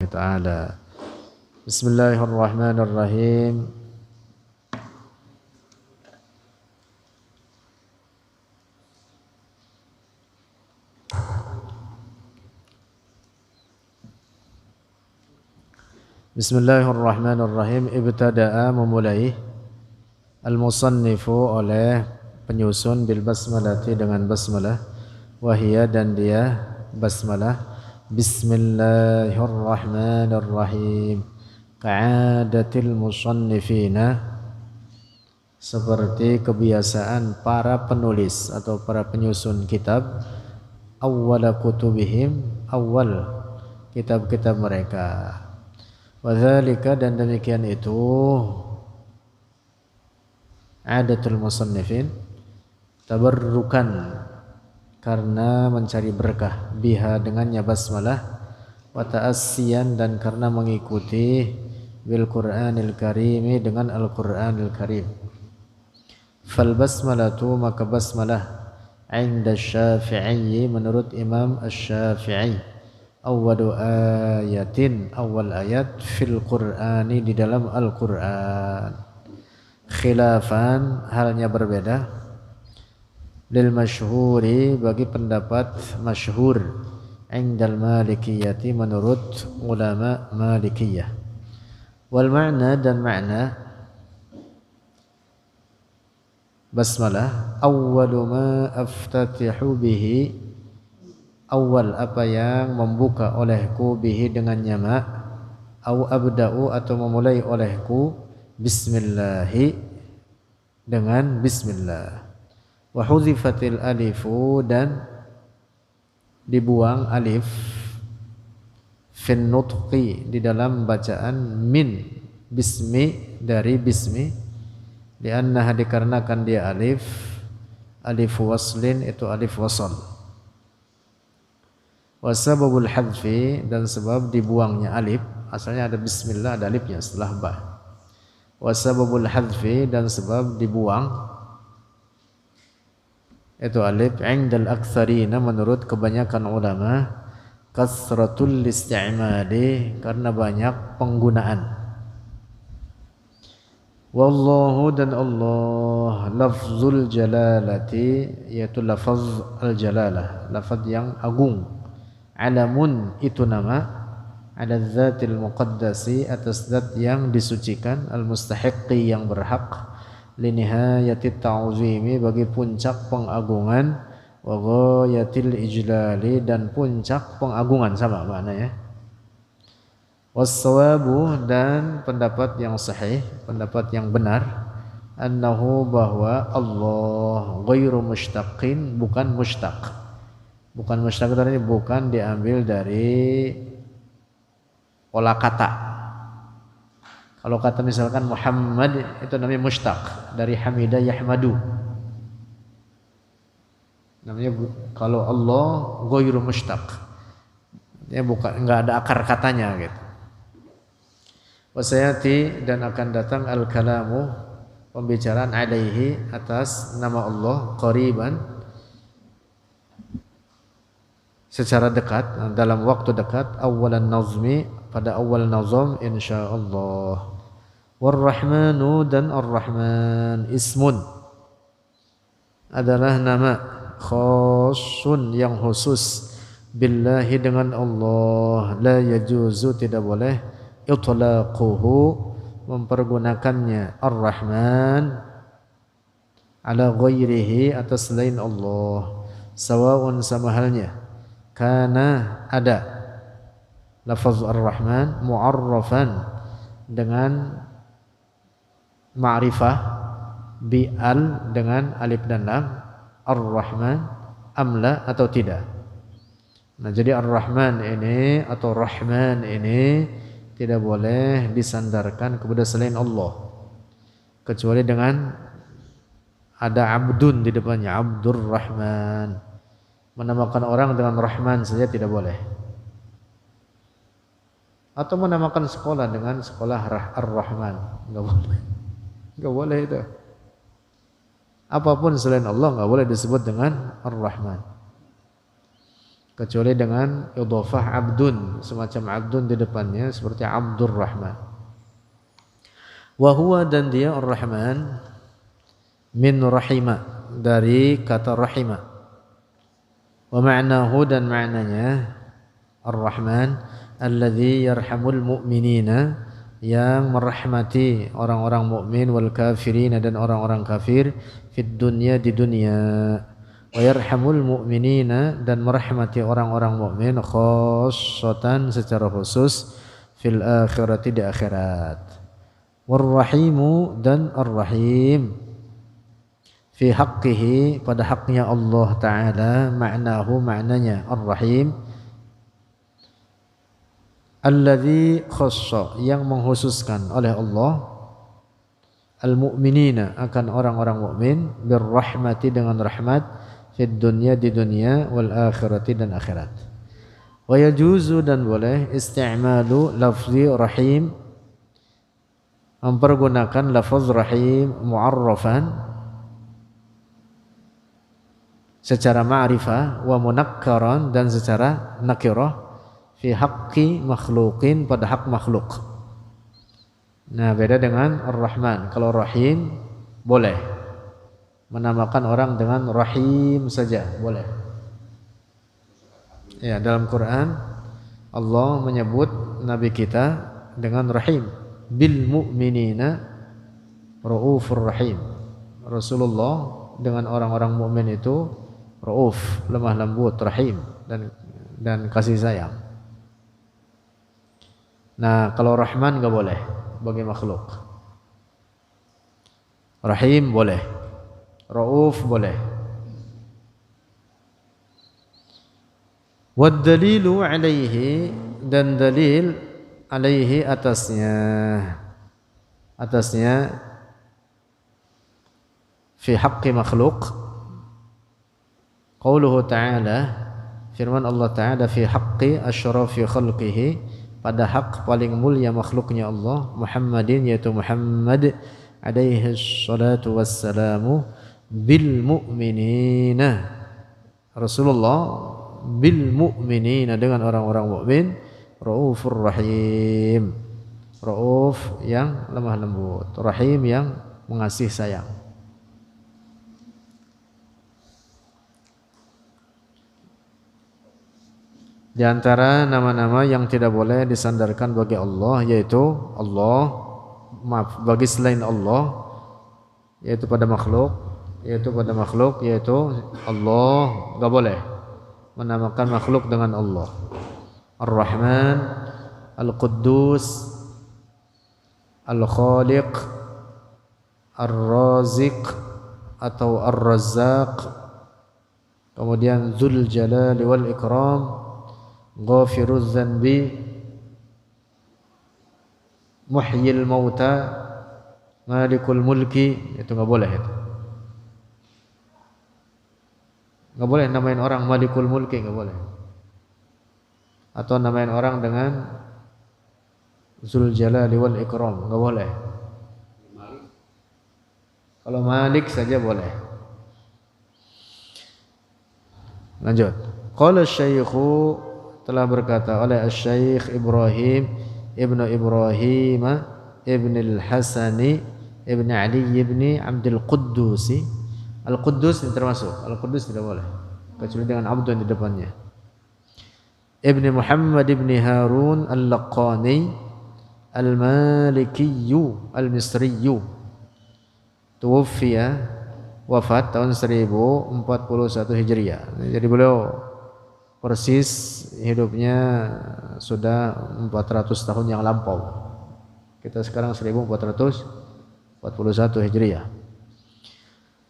Ta'ala. Bismillahirrahmanirrahim. Bismillahirrahmanirrahim. Ibtada'a memulai al-musannifu oleh penyusun bil basmalati dengan basmalah, wahia dan dia basmalah. Bismillahirrahmanirrahim. Ka'adatil musannifina, seperti kebiasaan para penulis atau para penyusun kitab, awwala kutubihim, awal kitab-kitab mereka. Wadzalika, dan demikian itu adatul musannifin, tabarrukan, karena mencari berkah, biha dengannya basmalah, wa ta'assiyan, dan karena mengikuti bil Qur'anil Karimi dengan Al-Qur'anil Karim. Fal basmalatu, maka basmalah, 'inda Syafi'i, menurut Imam Asy-Syafi'i, awwalu ayatin, awal ayat, fil Qur'ani, di dalam Al-Qur'an. Khilafan, halnya berbeda, lil masyhuri, bagi pendapat masyhur, indal malikiyati, menurut ulama malikiyah. Wal ma'na, dan makna basmalah, awwalu ma aftatihu bihi, awal apa yang membuka olehku, bihi dengannya ma, au abda'u, atau memulai olehku, bismillahi, dengan bismillah. Wa hudhifatil alifu, dan dibuang alif, fin nutqi, di dalam bacaan, min bismi, dari bismi, li'annaha, dikarenakan dia alif, alif waslin, itu alif wasal. Wasababul hadfi, dan sebab dibuangnya alif, asalnya ada bismillah, ada alifnya setelah ba. Wasababul hadfi, dan sebab dibuang itu alif, indal aktsarina, menurut kebanyakan ulama, kasratul isti'mali, karena banyak penggunaan. Wallahu, dan Allah, lafzul jalalati, yaitu lafaz al-jalalah, lafaz yang agung. Alamun, itu nama, ala dzatil muqaddasi, atas zat yang disucikan, al-mustahiqqi, yang berhak, linihayatit ta'zimi, bagi puncak pengagungan, wa ghayatil ijlali, dan puncak pengagungan, sama maknanya. Was-sawabu, dan pendapat yang sahih, pendapat yang benar, annahu, bahwa Allah ghairu mushtaqin, bukan mushtaq. Bukan mushtaq, ini bukan diambil dari pola kata. Kalau kata misalkan Muhammad, itu namanya mushtaq, dari hamida yahmadu. Namanya, kalau Allah ghairu mushtaq, ya bukan, enggak ada akar katanya gitu. Wasayati, dan akan datang al-kalamu, pembicaraan, alaihi, atas nama Allah, qariban, secara dekat, dalam waktu dekat, awalan nazmi, pada awal nazam, insyaallah. War-Rahmanu, dan Ar-Rahman, ismun, adalah nama, khasun, yang khusus, billahi, dengan Allah, la yajuzu, tidak boleh, itlaquhu, mempergunakannya, Ar-Rahman, ala ghairihi, atas selain Allah, sawa'un, sama halnya, karena ada lafaz Ar-Rahman mu'arrafan, dengan ma'rifah, bi'al, dengan alif dan lam, Ar-Rahman, amla, atau tidak. Nah, jadi Ar-Rahman ini atau Rahman ini tidak boleh disandarkan kepada selain Allah, kecuali dengan ada abdun di depannya, Abdur Rahman. Menamakan orang dengan Rahman saja tidak boleh. Atau menamakan sekolah dengan sekolah Ar-Rahman, enggak boleh. Enggak boleh itu. Apapun selain Allah enggak boleh disebut dengan Ar-Rahman. kecuali dengan idhofah abdun, semacam abdun di depannya seperti Abdurrahman. Wa huwa, dan dia Ar-Rahman, min rahima, dari kata rahima. Wa ma'nahu, dan maknanya Ar-Rahman alladzi yarhamul mu'minina, yang merahmati orang-orang mukmin, wal kafirin, dan orang-orang kafir, fid dunya, di dunia, wa yarhamul mu'minina, dan merahmati orang-orang mukmin, khassatan, secara khusus, fil akhirati, di akhirat. War-rahimu, dan ar-rahim, fi haqqihi, pada haknya Allah Ta'ala, ma'nahu, maknanya ar-rahim, alladzi khassa, yang mengkhususkan oleh Allah, al-mu'minina, akan orang-orang mukmin, birrahmati, dengan rahmat, fid dunya, di dunia, wal akhirati, dan akhirat. Wa yajuzu, dan boleh, isti'malu lafzi rahim, mempergunakan lafaz rahim mu'arrafan, secara ma'rifah, wa munakkaran, dan secara nakirah, fi haqqi makhluqin, pada hak makhluk. Nah, beda dengan Ar-Rahman. Kalau Rahim boleh menamakan orang dengan Rahim saja, boleh. Ya, dalam Quran Allah menyebut Nabi kita dengan Rahim, bil mu'minina raufur rahim. Rasulullah dengan orang-orang mukmin itu rauf, lemah lembut, rahim, dan kasih sayang. Nah, kalau Rahman enggak boleh bagi makhluk. Rahim boleh, rauf boleh. Wad dalilu alaihi, dan dalil alaihi, atasnya fi haqqi makhluk, qauluhu ta'ala, firman Allah Ta'ala, fi haqqi asyrafi khalqihi, pada hak paling mulia makhluknya Allah, Muhammadin, yaitu Muhammad alaihi salatu wassalamu, bil mu'minina, Rasulullah bil mu'minina, dengan orang-orang mukmin, raufur rahim, rauf yang lemah lembut, rahim yang mengasih sayang. Di antara nama-nama yang tidak boleh disandarkan bagi Allah, yaitu Allah, bagi selain Allah, yaitu pada makhluk, yaitu Allah, enggak boleh menamakan makhluk dengan Allah. Ar-Rahman, Al-Quddus, Al-Khaliq, Ar-Raziq, atau Ar-Razzaq, kemudian Dzul Jalali wal Ikram, Ghafiruz Dzanbi, Muhyil Mauta, Malikul Mulki. Itu enggak boleh itu. Enggak boleh namain orang Malikul Mulki, enggak boleh. Atau namain orang dengan Dzul Jalali wal Ikram, enggak boleh. Kalau Malik saja boleh. Lanjut. Qala asy-syaikhu, telah berkata oleh Asy-Syaikh Ibrahim Ibnu Ibrahim Ibn al-Hasani Ibn Ali Ibn Abdul Quddusi. Al-Quddus ini termasuk. Al-Quddus tidak boleh kecuali dengan abdun di depannya. Ibn Muhammad Ibn Harun Al-Laqani Al-Malikiyyu Al-Misriyyu, tuwfiya, wafat tahun 1041 Hijriah. Jadi beliau persis hidupnya sudah 400 tahun yang lampau. Kita sekarang 1441 Hijriah.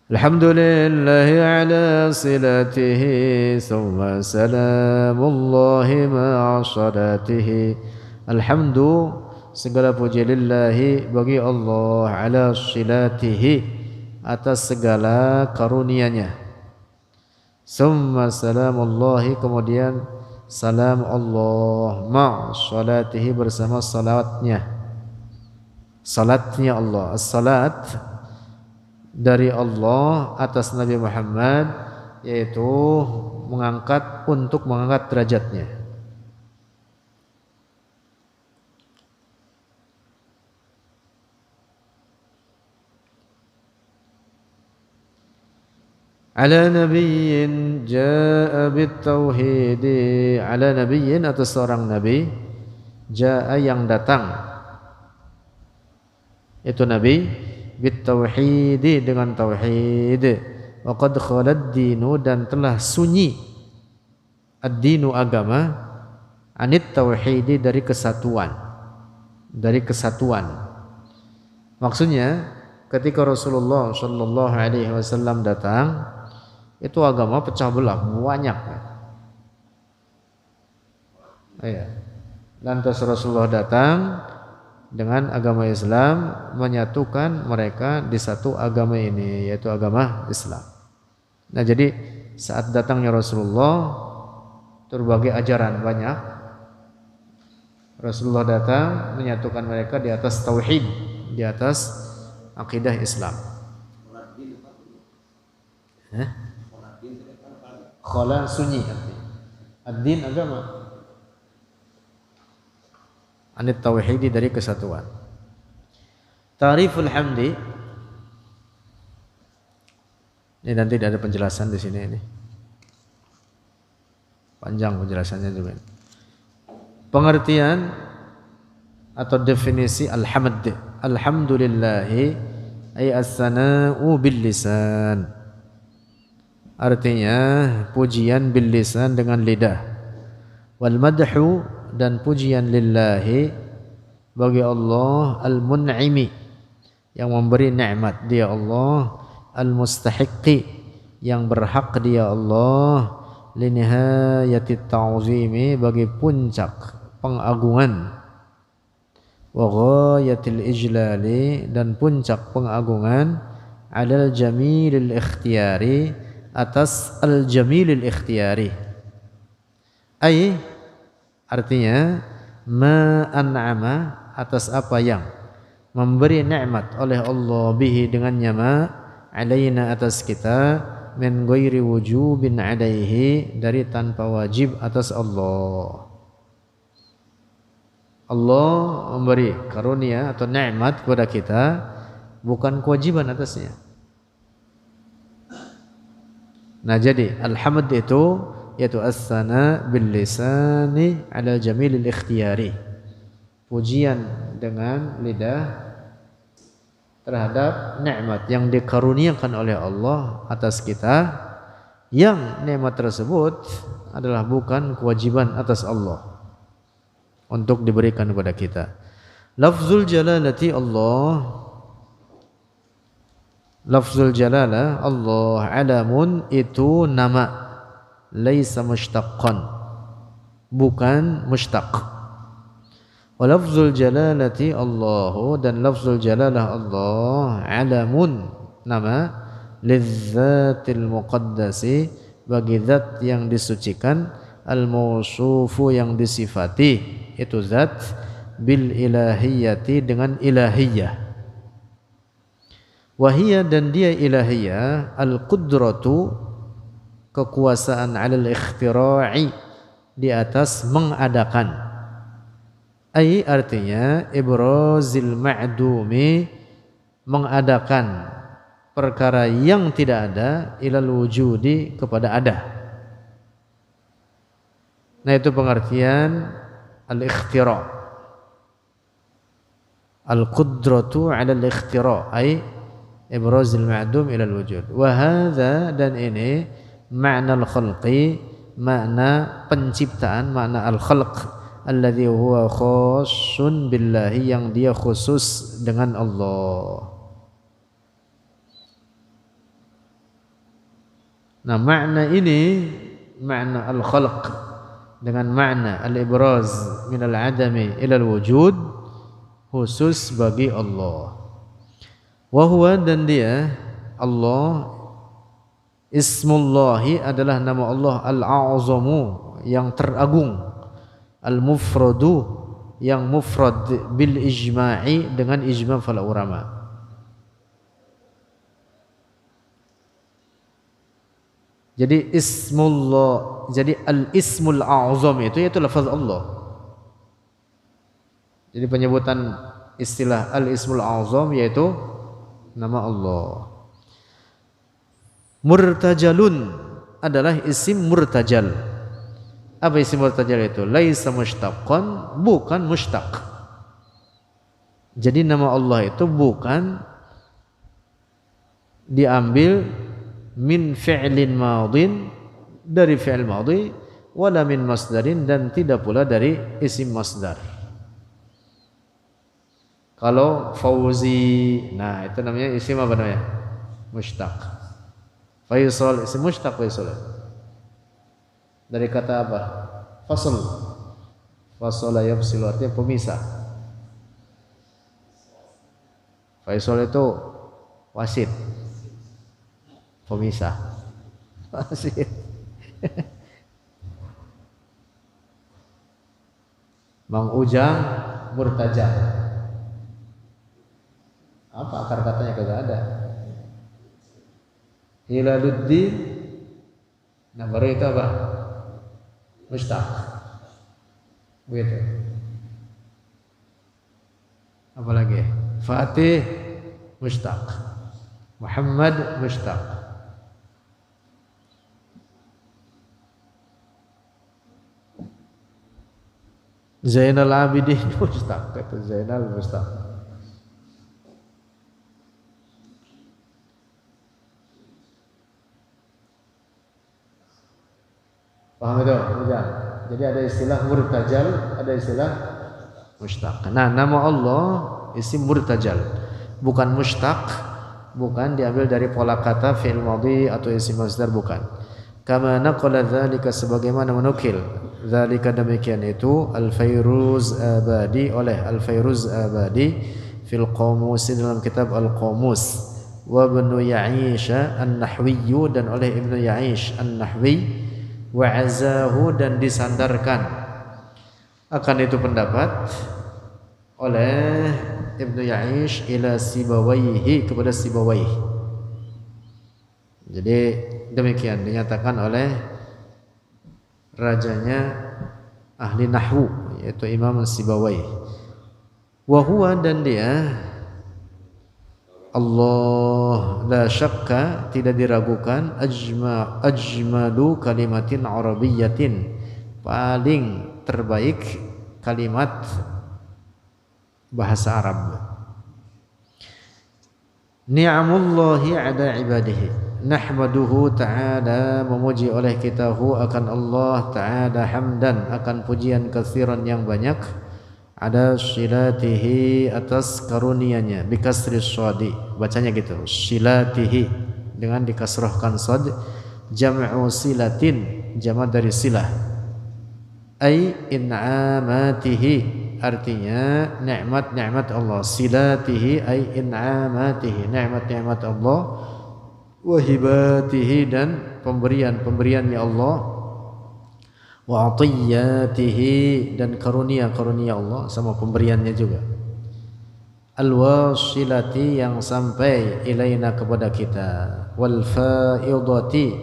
Alhamdulillahi ala silatihi, summa salamullahi ma'a salatihi. Alhamdu, segala puji lillahi, bagi Allah, ala silatihi, atas segala karunia-Nya. Summa salamullahi, kemudian salam Allah, ma' salatihi, bersama salatnya. Salatnya Allah, as-salat dari Allah atas Nabi Muhammad, yaitu untuk mengangkat derajatnya. Ala nabiyyin jaa bitauhid, ala nabiyyin atas seorang nabi, jaa yang datang, itu nabi bitauhid dengan tauhid, wa qad khalad dinu dan telah sunyi ad-dinu agama, anit tauhid dari kesatuan, maksudnya ketika Rasulullah sallallahu alaihi wasallam datang, itu agama pecah belah banyak. Ya. Lantas Rasulullah datang dengan agama Islam, menyatukan mereka di satu agama ini, yaitu agama Islam. Nah, jadi saat datangnya Rasulullah, berbagai ajaran banyak. Rasulullah datang menyatukan mereka di atas tauhid, di atas akidah Islam. Khala sunyi artinya. Ad-din agama. Anit tauhidi dari kesatuan. Ta'riful hamdi. Ini nanti ada penjelasan di sini ini. Panjang penjelasannya juga. Pengertian atau definisi alhamd. Alhamdulillahi ay as-sana'u bil lisan. Artinya pujian bil lisan dengan lidah. Wal madhu dan pujian lillahi bagi Allah al-mun'imi yang memberi nikmat, dia Allah, al-mustahiqqi yang berhak, dia Allah, linihayati ta'zimi bagi puncak pengagungan, wa ghayatil ijlali dan puncak pengagungan, alal jamilil ikhtiyari atas al-jamilil ikhtiyari, ay artinya ma'an'ama atas apa yang memberi nikmat oleh Allah bihi dengannya ma alaina atas kita, min ghairi wujubin alaihi dari tanpa wajib atas Allah. Allah memberi karunia atau nikmat kepada kita bukan kewajiban atasnya. Nah, jadi alhamd itu yaitu as-sana bil lisani ala jamilil ikhtiyari, pujian dengan lidah terhadap nikmat yang dikaruniakan oleh Allah atas kita, yang nikmat tersebut adalah bukan kewajiban atas Allah untuk diberikan kepada kita. Lafzul jalalati Allah, lafzul jalalah Allah, alamun itu nama, laisa mushtaqqan bukan mushtaq. Wa lafzul jalalati Allahu dan lafzul jalalah Allah, alamun nama, lizzatil muqaddasi bagi zat yang disucikan, al-mausufu yang disifati, itu zat, bil ilahiyati dengan ilahiyah. Wahiyya dan dia ilahiyah, al-qudratu kekuasaan, alal ikhtira'i di atas mengadakan, ay artinya ibrazil ma'dumi mengadakan perkara yang tidak ada, ilal wujudi kepada ada. Nah, itu pengertian al-ikhtira', al-qudratu alal ikhtira' ay ibrazil ma'dum ilal wujud. Wa hadza dan ini makna al-khalqi, makna penciptaan, makna al-khalq alladhi huwa khassun billahi yang dia khusus dengan Allah. Nah, makna ini makna al-khalq dengan makna al-ibraz min al-adami ila al-wujud khusus bagi Allah. Wa huwa dan dia Allah, ismullahi adalah nama Allah, al-a'zamu yang teragung, al-mufradu yang mufrad, bil ijma'i dengan ijma' para ulama. Jadi ismullah, jadi al-ismul a'zam itu yaitu lafaz Allah. Jadi penyebutan istilah al-ismul a'zam yaitu nama Allah. Murtajalun adalah isim murtajal. Apa isim murtajal itu? Laisa mushtaqan, bukan mushtaq. Jadi nama Allah itu bukan diambil min fi'lin madin, dari fi'il madhi, wala min masdarin, dan tidak pula dari isim masdar. Kalau Fauzi, nah itu namanya isim apa namanya? Mushtaq. Faisal, isim mushtaq Faisal. Dari kata apa? Fasl. Fasala yafsilu, artinya pemisah. Faisal itu wasit, pemisah. Wasit. Mang Ujang murtajal. Apa akar katanya kagak ada. Hilaluddin, nah baru itu apa? Mushtaq. Begitu. Apa lagi? Fatih mushtaq. Muhammad mushtaq. Zainal Abidin mushtaq. Kata Zainal mushtaq. Paham itu? Ya. Jadi ada istilah murtajal, ada istilah mushtaq. Nah, nama Allah isim murtajal, bukan mushtaq, bukan diambil dari pola kata fi'il madhi atau isim masdar, bukan. Kama naqala dzalika, sebagaimana menukil dzalika demikian itu Al-Fairuz Abadi, oleh Al-Fairuz Abadi fil Qamus, dalam kitab Al-Qamus, wa Ibnu Ya'ish An-Nahwi, dan oleh Ibnu Ya'ish An-Nahwi, wa'azahu, dan disandarkan akan itu pendapat oleh Ibnu Ya'ish ila Sibawayhi, kepada Sibawayh. Jadi demikian dinyatakan oleh rajanya ahli nahwu, yaitu Imam Sibawayh. Wa huwa, dan dia Allah la syakka, tidak diragukan, ajmalu kalimatin arabiyyatin, paling terbaik kalimat bahasa Arab. Ni'amullahi ala ibadihi, nahmaduhu ta'ala, memuji oleh kita hu akan Allah ta'ala, hamdan, akan pujian katsiran yang banyak, ada silatihi, atas karunianya, bikasri shadi, bacanya gitu, silatihi dengan dikasrahkan shad, jam'u silatin, jama' dari silah, ay in'amatihi, artinya nikmat-nikmat Allah, silatihi ay in'amatihi, nikmat-nikmat Allah, wahibatihi, dan pemberian-pemberiannya Allah, wa atiyatihi, dan karunia-karunia Allah sama pemberiannya juga, al-wasilati, yang sampai ilaina, kepada kita, wal faidati,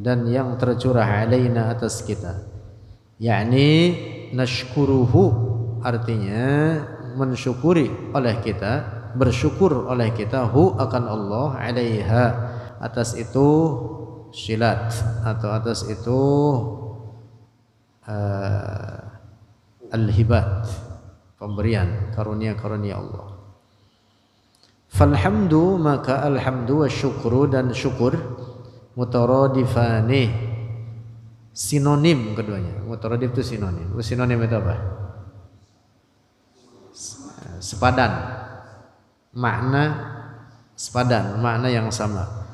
dan yang tercurah alaina, atas kita, yakni nashkuruhu, artinya mensyukuri oleh kita, bersyukur oleh kita, hu akan Allah, alaiha, atas itu silat, atau atas itu al-hibat, pemberian, karunia-karunia Allah. Falhamdu, maka alhamdu wa syukru, dan syukur, mutaradifani, sinonim keduanya. Mutaradif itu sinonim. Sinonim itu apa? Sepadan, makna sepadan, makna yang sama.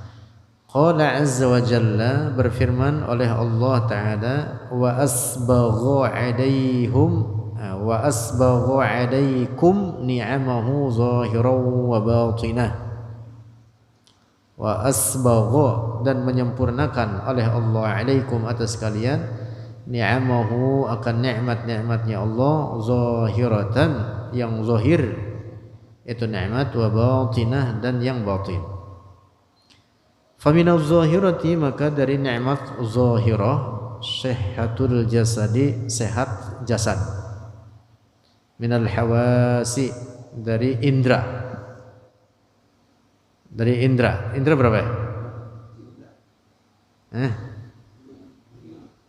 Qala azza wa jalla, berfirman oleh Allah Ta'ala, wa asbaghu alaikum ni'amahu zahiran wa batinah. Wa asbaghu, dan menyempurnakan oleh Allah, alaikum, atas kalian, ni'amahu, akan nikmat-nikmatnya Allah, zahiratan, yang zahir itu nikmat, wa batinah, dan yang batin. Faminaz zahirati, maka dari nikmat zahirah, sihhatul jasadi, sehat jasad. Minal hawasi, dari indra. Dari indra. Indra berapa ya?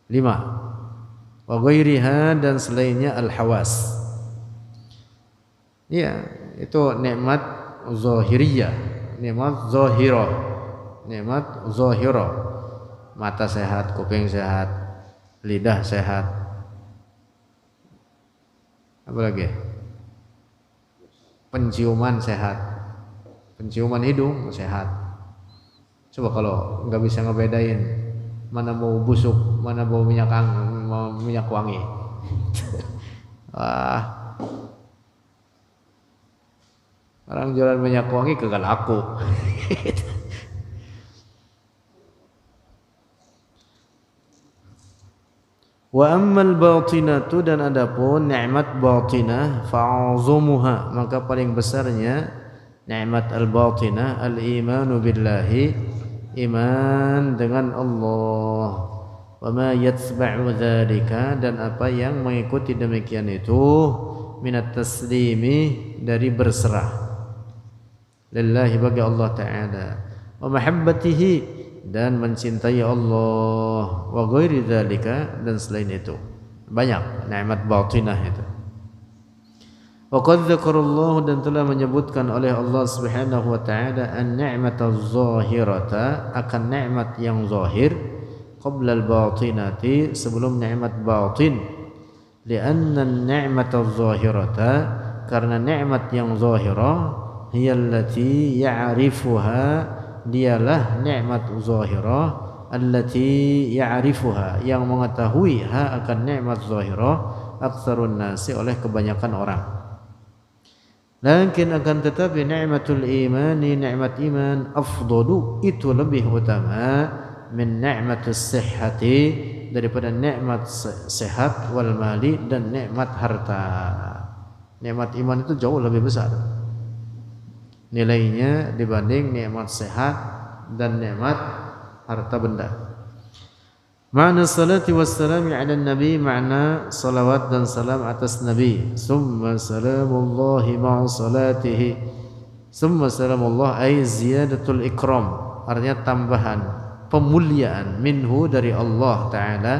5. Wa ghairiha, dan selainnya al-hawas. Iya, itu nikmat zahiriyah, nikmat zahirah. Nikmat zahirah, mata sehat, kuping sehat, lidah sehat, apa lagi? Penciuman sehat, penciuman hidung sehat. Coba kalau nggak bisa ngebedain mana bau busuk, mana bau minyak wangi. Orang jualan minyak wangi kagak laku. Wa ammal batinatu, dan adapun nikmat batinah, fa'azumuha, maka paling besarnya nikmat al-batinah al-imanu billahi, iman dengan Allah, wa ma yatsba'u dzalika, dan apa yang mengikuti demikian itu, minat taslimi, dari berserah lillahi, bagi Allah Ta'ala, wa mahabbatihi, dan mencintai Allah, wa ghairi dzalika, dan selain itu. Banyak nikmat batinah itu. Wa qad dzakarallahu, dan telah menyebutkan oleh Allah Subhanahu wa taala an-ni'mataz zahirata, akan nikmat yang zahir, qabla al-batinati, sebelum nikmat batin. Li'anna an-ni'mataz zahirata, karena nikmat yang zahirah, hiya allati ya'rifuha, dialah nikmat zahirah, allati ya'rifuha, yang mengetahui akan nikmat zahirah, aktsarun nasi, oleh kebanyakan orang. Lakin akan tetapi nikmatul imani, nikmat iman, afdalu, itu lebih utama, min nikmatus sihhati, daripada nikmat sehat, wal mali, dan nikmat harta. Nikmat iman itu jauh lebih besar nilainya dibanding nikmat sehat dan nikmat harta benda. Ma'na salati wassalami ala nabi, makna salawat dan salam atas nabi. Summa salamullahi ma'a salatihi, summa salamullah ay ziyadatul ikram, artinya tambahan pemuliaan, minhu, dari Allah Ta'ala,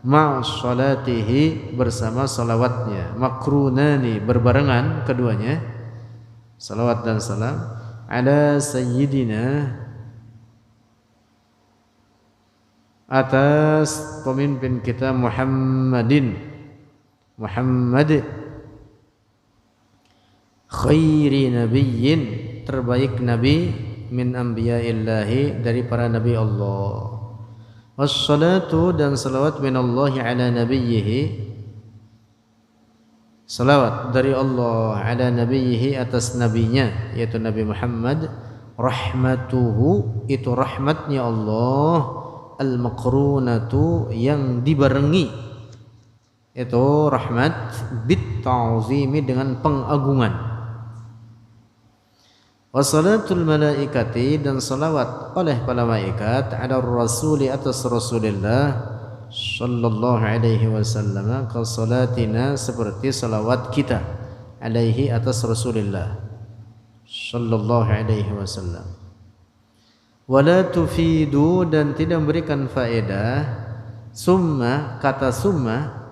ma'a salatihi, bersama salawatnya, makrunani, berbarengan keduanya, salawat dan salam, ala sayyidina, atas pemimpin kita Muhammadin, Muhammad, khairi nabiyyin, terbaik nabi, min anbiya'illahi, dari para nabi Allah. Wassalatu, dan salawat minallahi ala nabiyyihi, salawat dari Allah ala nabiyhi, atas nabinya, yaitu Nabi Muhammad, rahmatuhu, itu rahmatnya Allah, al-maqrunatu, yang dibarengi, itu rahmat, bit ta'zimi, dengan pengagungan. Wassalatul malaikati, dan salawat oleh para malaikat, ala rasuli, atas Rasulullah sallallahu alaihi wasallam, ka salatina, seperti salawat kita alaihi, atas Rasulullah sallallahu alaihi wasallam. Wala tufidu, dan tidak memberikan faedah, summa, kata summa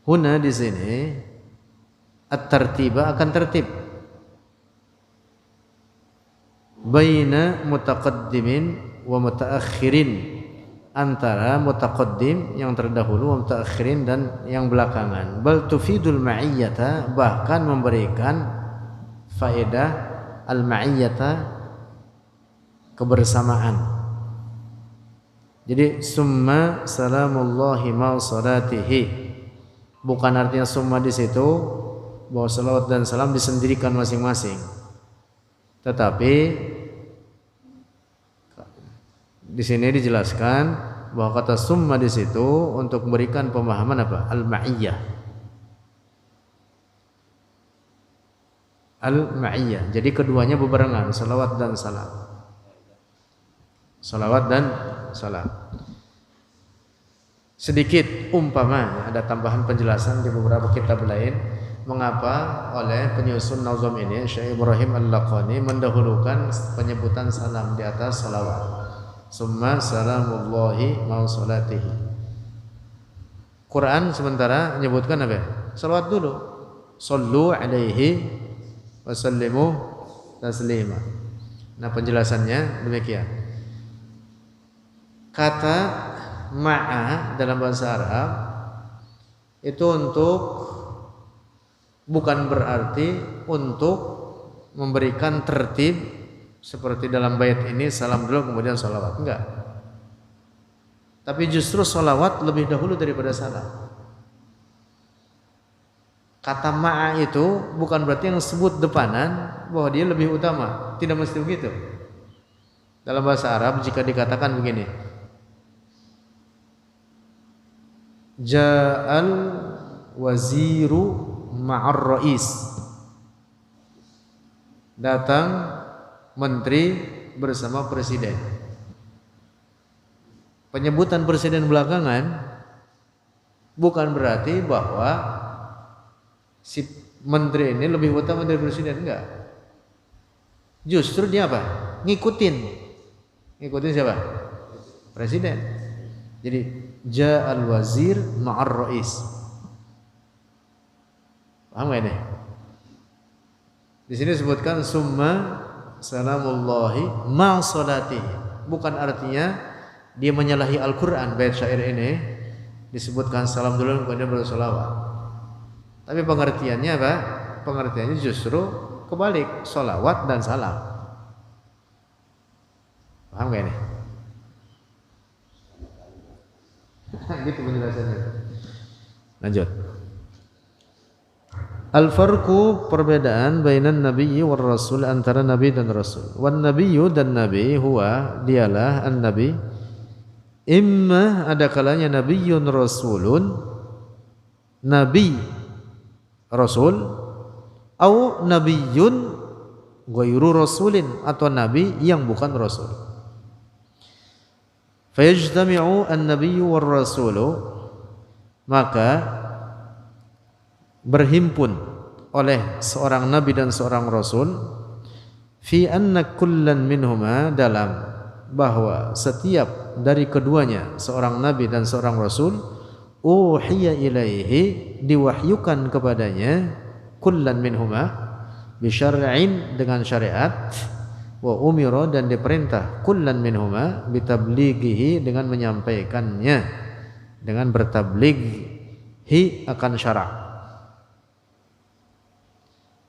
huna di sini, at-tartiba, akan tertib, baina mutaqaddimin wa mutaakhirin, antara mutaqaddim, yang terdahulu, mutaakhirin, dan yang belakangan. Bal tufidul ma'iyyata, bahkan memberikan faedah al-ma'iyyata, kebersamaan. Jadi summa salamullahi ma salatihi, bukan artinya summa di situ bahwa salawat dan salam disendirikan masing-masing, tetapi di sini dijelaskan bahwa kata summa di situ untuk memberikan pemahaman apa? Al-ma'iyyah. Al-ma'iyyah. Jadi keduanya berbarengan, salawat dan salam. salawat dan salam. Sedikit umpama ada tambahan penjelasan di beberapa kitab lain mengapa oleh penyusun nazam ini Syekh Ibrahim Al-Laqani mendahulukan penyebutan salam di atas salawat. Summa salamullahi ma salatihi. Quran sementara menyebutkan apa? Salawat dulu. Sallu alaihi wa sallimu taslima. Nah, penjelasannya demikian. Kata ma'a dalam bahasa Arab itu bukan berarti untuk memberikan tertib seperti dalam bait ini salam dulu kemudian salawat, enggak. Tapi justru salawat lebih dahulu daripada salam. Kata ma'a itu bukan berarti yang sebut depanan bahwa dia lebih utama, tidak mesti begitu. Dalam bahasa Arab jika dikatakan begini, Ja'al waziru ma'ar rais. Datang menteri bersama presiden. Penyebutan presiden belakangan bukan berarti bahwa si menteri ini lebih utama dari presiden, enggak. Justru dia apa? Ngikutin siapa? Presiden. Jadi Ja'al wazir ma'ar rais. Paham gak ini? Di sini disebutkan summa salamullahi ma salatihi. Bukan artinya dia menyalahi Al-Qur'an bait syair ini disebutkan salam dulu kemudian baru salawat. Tapi pengertiannya apa? Pengertiannya justru kebalik, salawat dan salam. Paham gak ini? Gitu penjelasannya. Lanjut. Al-farqu perbedaan bainan nabiyyi war rasul antara nabi dan rasul. Wan nabiyyu dan nabi huwa dialah an-nabi. Imma ada kalanya nabiyyun rasulun, nabi rasul, au nabiyyun ghairu rasulin atau nabi yang bukan rasul. Fayajtami'u an-nabiyyu war rasulu, maka berhimpun oleh seorang nabi dan seorang rasul fi anna kullan minhuma dalam bahwa setiap dari keduanya seorang nabi dan seorang rasul uhiya ilaihi diwahyukan kepadanya kullan minhuma bi syar'in dengan syariat wa umira dan diperintah kullan minhuma bitablighihi dengan menyampaikannya dengan bertablighi akan syara'.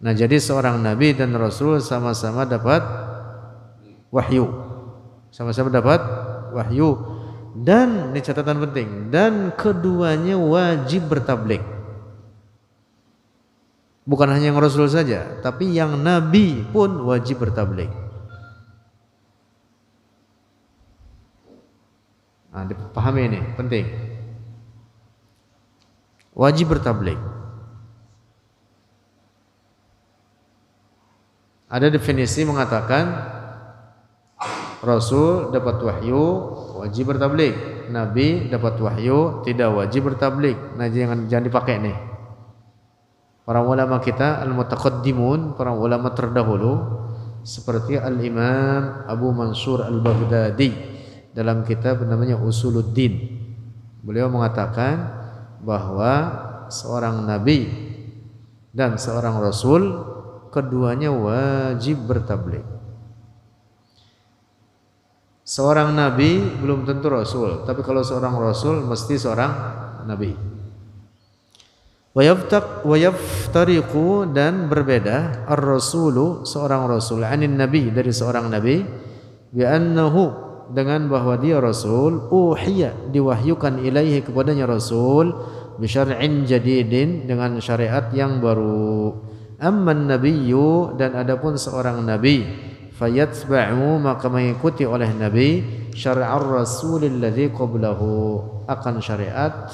Nah, jadi seorang nabi dan rasul sama-sama dapat wahyu. Sama-sama dapat wahyu dan ini catatan penting, dan keduanya wajib bertabligh. Bukan hanya yang rasul saja, tapi yang nabi pun wajib bertabligh. Nah, dipahami ini, penting. Wajib bertabligh. Ada definisi mengatakan Rasul dapat wahyu wajib bertabligh, Nabi dapat wahyu tidak wajib bertabligh. Nah, jangan dipakai nih. Para ulama kita al-mutaqaddimun, para ulama terdahulu seperti Al-Imam Abu Mansur Al-Baghdadi dalam kitab namanya Usuluddin. Beliau mengatakan bahwa seorang nabi dan seorang rasul keduanya wajib bertabligh. Seorang nabi belum tentu rasul, tapi kalau seorang rasul mesti seorang nabi. Wa yaftariqu dan berbeda ar-rasulu seorang rasul anin nabi dari seorang nabi bi annahu dengan bahwa dia rasul uhiya diwahyukan ilaihi kepadanya rasul bi syar'in jadidin dengan syariat yang baru. Amman nabiyyu dan adapun seorang nabi fayatsba'u maka mengikuti oleh nabi syar'ar rasulil ladzi qablahu akan syariat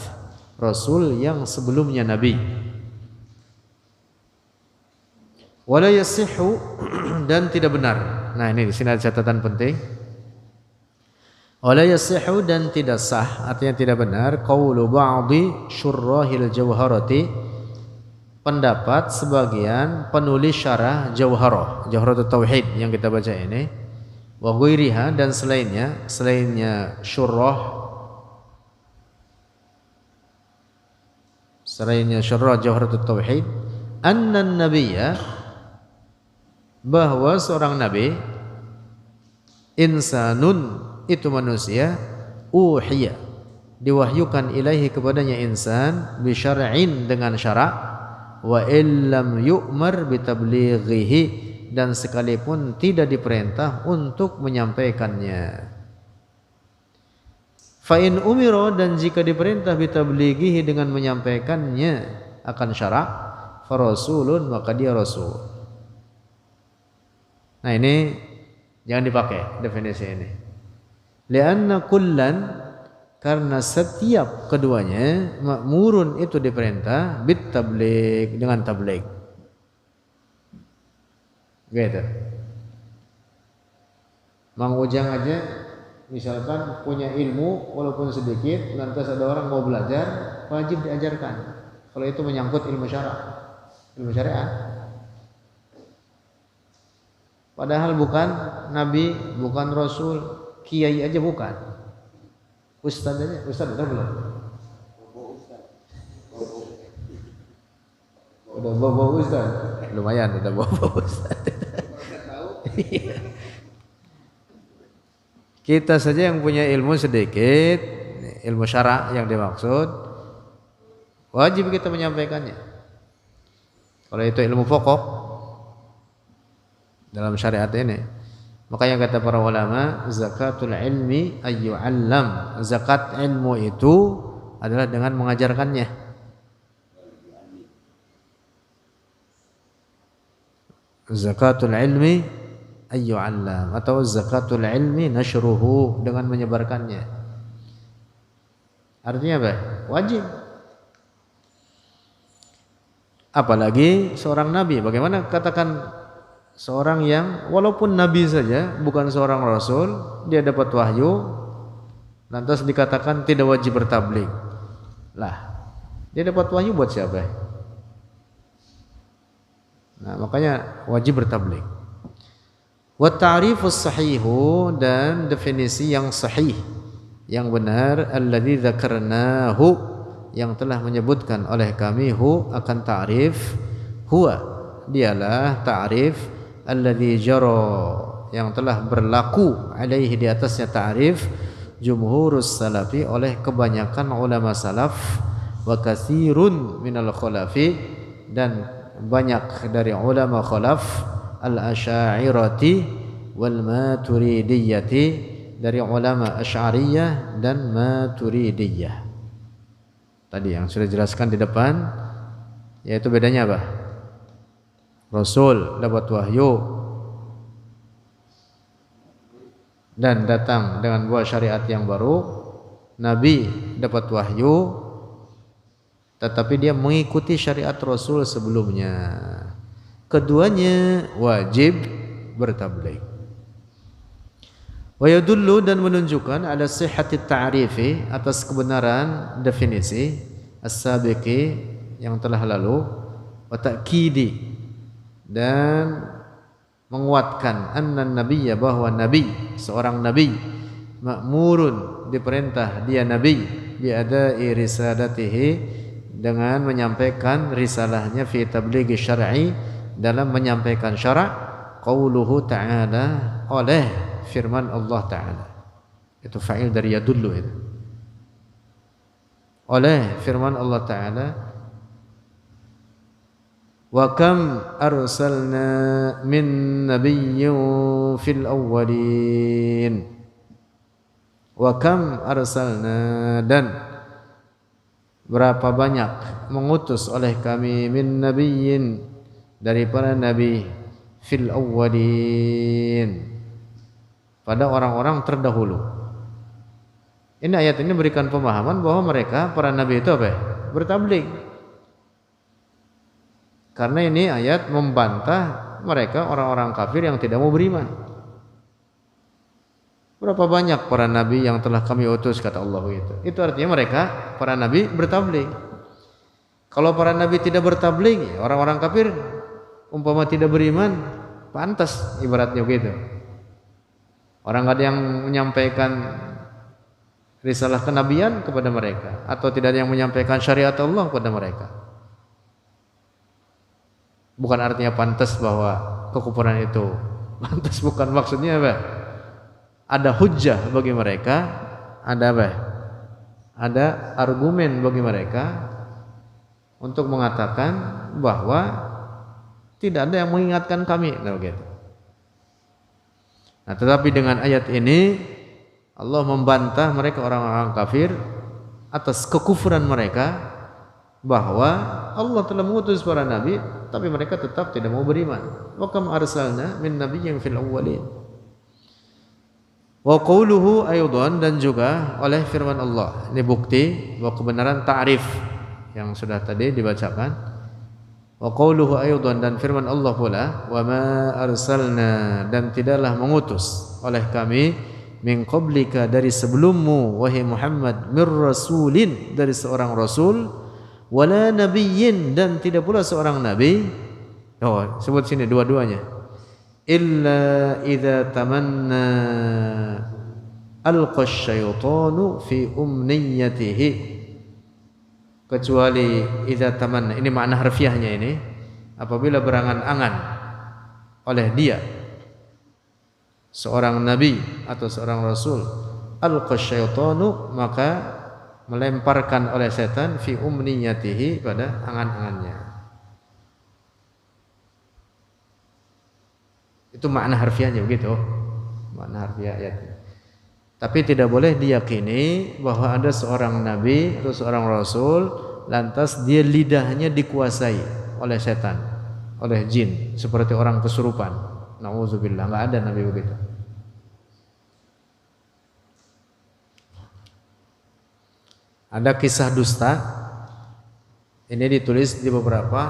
rasul yang sebelumnya nabi. Wala yasihhu dan tidak benar. Nah, ini di sini ada catatan penting. Wala yasihu dan tidak sah, artinya tidak benar, qaulu ba'dhi syurrahil jawharati, pendapat sebagian penulis syarah Jauharah, Jauharatul Tauhid yang kita baca ini, wa ghairiha dan selainnya syurrah Jauharatul Tauhid, anna nabiyya, bahwa seorang nabi, insanun itu manusia, uhiya diwahyukan ilaihi kepadanya insan, bi syar'in dengan syarak, wa illam yu'mar bi tablighihi dan sekalipun tidak diperintah untuk menyampaikannya. Fa in umira dan jika diperintah bi tablighihi dengan menyampaikannya akan syarak, fa rasulun maka dia rasul. Nah ini jangan dipakai definisi ini. Lianna kullan, karena setiap keduanya, ma'murun itu diperintah, bit tabligh dengan tabligh. Gitu. Mang Ujang aja misalkan punya ilmu walaupun sedikit, lantas ada orang mau belajar, wajib diajarkan. Kalau itu menyangkut ilmu syariat. Padahal bukan nabi, bukan rasul, kiai aja bukan. Ustaz aja, ustaz udah belum? Udah bawa ustaz. Lumayan udah bawa ustaz. Kita saja yang punya ilmu sedikit, ilmu syara yang dimaksud, wajib kita menyampaikannya. Kalau itu ilmu pokok dalam syariat ini, makanya kata para ulama, zakatul ilmi ayyu'allam, zakat ilmu itu adalah dengan mengajarkannya. Zakatul ilmi ayyu'allam atau zakatul ilmi nashruhu, dengan menyebarkannya. Artinya apa? Wajib. Apalagi seorang nabi, bagaimana katakan seorang yang walaupun nabi saja, bukan seorang rasul, dia dapat wahyu, lantas dikatakan tidak wajib bertabligh. Lah, dia dapat wahyu buat siapa? Nah, makanya wajib bertabligh. Wa ta'rifus sahihu, dan definisi yang sahih, yang benar, alladzi dzakarnahu, yang telah menyebutkan oleh kami, hu akan ta'rif, huwa dialah ta'rif alladzi jara, yang telah berlaku alaihi di atasnya ta'rif, jumhurus salafi, oleh kebanyakan ulama salaf, wa katsirun minal khulafi, dan banyak dari ulama khalaf, al-asy'ariyati wal maturidiyati, dari ulama asy'ariyah dan maturidiyah. Tadi yang sudah jelaskan di depan, yaitu bedanya apa? Rasul dapat wahyu dan datang dengan buah syariat yang baru. Nabi dapat wahyu tetapi dia mengikuti syariat Rasul sebelumnya. Keduanya wajib bertabligh. Wa yadullu, dan menunjukkan, ada sihhati ta'rifi, atas kebenaran definisi as-sabiqi yang telah lalu, wa ta'kidi, dan menguatkan, anna nabiyya, bahwa nabi, seorang nabi, ma'murun, diperintah dia nabi, bi'ada'i risalatihi, dengan menyampaikan risalahnya, fi tablighi syar'i, dalam menyampaikan syarak, qauluhu ta'ala, oleh firman Allah Ta'ala. Itu fa'il dari yadullu itu. Oleh firman Allah Ta'ala, wa kam arsalna min nabiyyin fil awwalin, wa kam arsalna, dan berapa banyak mengutus oleh kami, min nabiyyin, dari para nabi, fil awwalin, pada orang-orang terdahulu. Ini ayat ini berikan pemahaman bahwa mereka, para nabi itu apa? Bertabligh. Karena ini ayat membantah mereka orang-orang kafir yang tidak mau beriman. Berapa banyak para nabi yang telah kami utus, kata Allah itu. Itu artinya mereka para nabi bertabligh. Kalau para nabi tidak bertabligh, orang-orang kafir umpama tidak beriman, pantas ibaratnya begitu. Orang ada yang menyampaikan risalah kenabian kepada mereka, atau tidak ada yang menyampaikan syariat Allah kepada mereka. Bukan artinya pantas bahwa kekufuran itu pantas, bukan maksudnya apa? Ada hujjah bagi mereka, ada apa? Ada argumen bagi mereka untuk mengatakan bahwa tidak ada yang mengingatkan kami, begitu. Nah, tetapi dengan ayat ini Allah membantah mereka orang-orang kafir atas kekufuran mereka, bahwa Allah telah mengutus para nabi tapi mereka tetap tidak mau beriman. Wa kam arsalna min nabiyyin fil awwalin. Wa qawluhu aydan, dan juga oleh firman Allah. Ini bukti bahwa kebenaran ta'rif yang sudah tadi dibacakan. Wa qawluhu aydan, dan firman Allah pula, wa ma arsalna, dan tidaklah mengutus oleh kami, min qablika, dari sebelummu wahai Muhammad, mir rasulin, dari seorang rasul, wala nabiyyin, dan tidak pula seorang nabi. Oh, sebut sini dua-duanya. Illa idza tamanna alqa asyaitanu fi umniyatihi, kecuali idza tamanna, ini makna harfiahnya ini, apabila berangan-angan oleh dia seorang nabi atau seorang rasul, alqa asyaitanu, maka melemparkan oleh setan, fi umniyatihi, pada angan-angannya. Itu makna harfiahnya begitu, makna harfiah ayatnya. Tapi tidak boleh diyakini bahwa ada seorang nabi atau seorang rasul lantas dia lidahnya dikuasai oleh setan, oleh jin, seperti orang kesurupan. Nauzubillah, enggak ada nabi begitu. Ada kisah dusta, ini ditulis di beberapa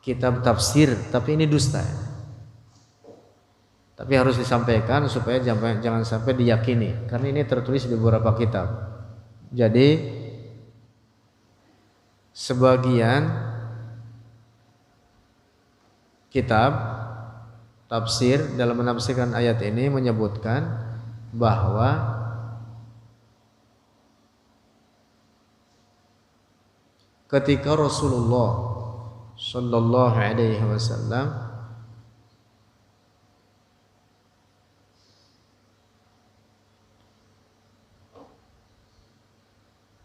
kitab tafsir, tapi ini dusta. Tapi harus disampaikan supaya jangan sampai diyakini, karena ini tertulis di beberapa kitab. Jadi sebagian kitab tafsir dalam menafsirkan ayat ini menyebutkan bahwa ketika Rasulullah sallallahu alaihi wasallam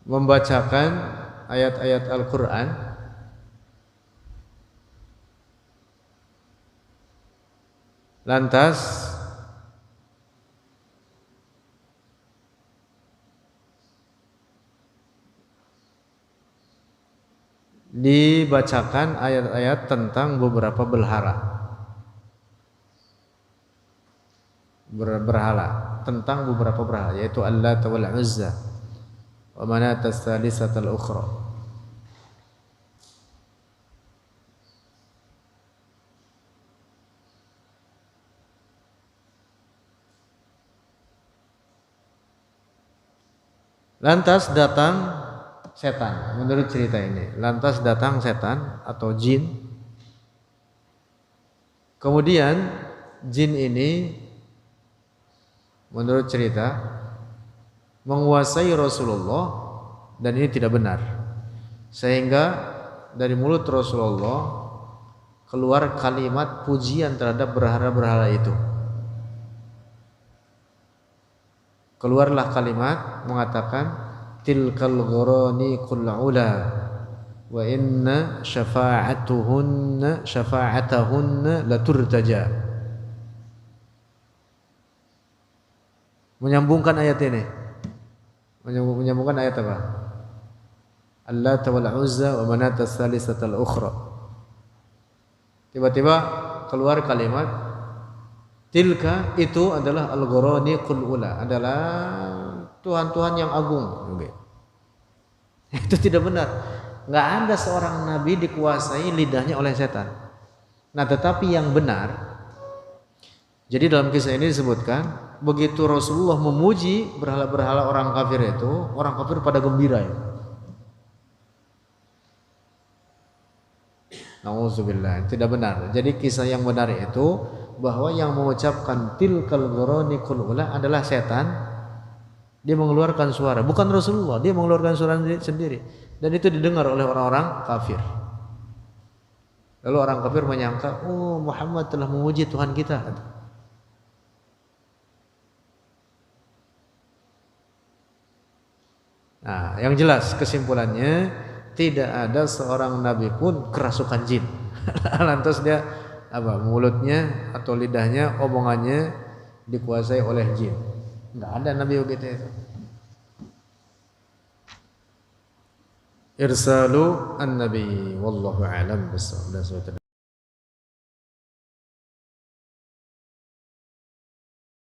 membacakan ayat-ayat Al-Quran, lantas dibacakan ayat-ayat tentang beberapa berhala, tentang beberapa berhala, yaitu Allat wal Uzza wa Manat ats-tsalisata al-ukhra. Lantas datang setan, menurut cerita ini. Lantas datang setan atau jin. Kemudian jin ini menurut cerita menguasai Rasulullah, dan ini tidak benar. Sehingga dari mulut Rasulullah keluar kalimat pujian terhadap berhala-berhala itu. Keluarlah kalimat mengatakan, tilkal ghurani qul ula wa inna syafa'atahunna laturtaja. Menyambungkan ayat ini, menyambungkan ayat apa? Allat wal Uzza wa Manat ats-tsalisata al-ukhra. Tiba-tiba keluar kalimat tilka, itu adalah al-ghurani qul ula, adalah Tuhan-Tuhan yang agung. Itu tidak benar. Enggak ada seorang nabi dikuasai lidahnya oleh setan. Nah, tetapi yang benar, Jadi dalam kisah ini disebutkan begitu Rasulullah memuji berhala-berhala orang kafir itu, orang kafir pada gembira ya. Nauzubillah, tidak benar. Jadi kisah yang benar itu bahwa yang mengucapkan tilkal ghuraniqul ula adalah setan. Dia mengeluarkan suara, bukan Rasulullah, dia mengeluarkan suara sendiri dan itu didengar oleh orang-orang kafir. Lalu orang kafir menyangka, "Oh, Muhammad telah memuji Tuhan kita." Nah, yang jelas kesimpulannya tidak ada seorang nabi pun kerasukan jin. Lantas dia mulutnya atau lidahnya, omongannya dikuasai oleh jin. Enggak ada nabi begitu itu. Irsalu an-nabi wallahu a'lam bissawab.